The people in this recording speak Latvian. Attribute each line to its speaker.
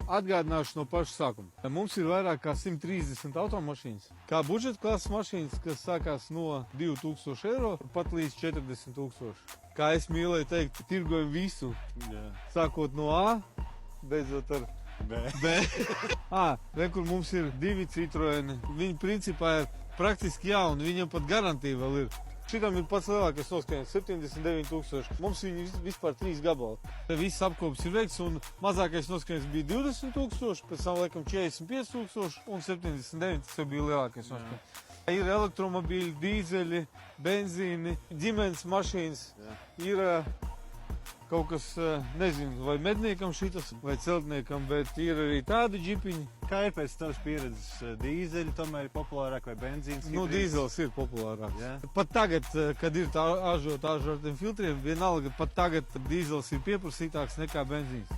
Speaker 1: Atgādināšu no paša sākuma. Mums ir vairāk kā 130 automašīnas. Kā budžeta klases mašīnas, kas sākās no 2000 eiro pat līdz 40 000. Kā es mīlēju teikt, tirgojam visu.
Speaker 2: Jā.
Speaker 1: Sākot no A, beidzot ar B. Re, kur mums ir 2 Citroeni. Viņi principā ir praktiski jauni, viņam pat garantija vēl ir. Šitam ir pats lielākais noskaņas, 79 000. Mums viņi vispār 3 gabali. Viss apkopis ir veikts un mazākais noskaņas bija 20 000, pēc tam laikam 45 000 un 79, tas jau bija lielākais noskaņas. Ir elektromobīļi, dīzeļi, benzīni, ģimenes mašīnas.
Speaker 2: Jā.
Speaker 1: Ir kaut kas, nezinu, vai medniekam šitas, vai celtniekam, bet ir arī tādi džipiņi.
Speaker 2: Kā ir pēc tavas pieredzes, dīzeļi tomēr ir populārāk vai benzīns?
Speaker 1: Nu, dīzels ir populārāks.
Speaker 2: Jā.
Speaker 1: Pat tagad, kad ir tā āžot ar tiem filtriem, vienalga, pat tagad dīzels ir pieprasītāks nekā benzīns.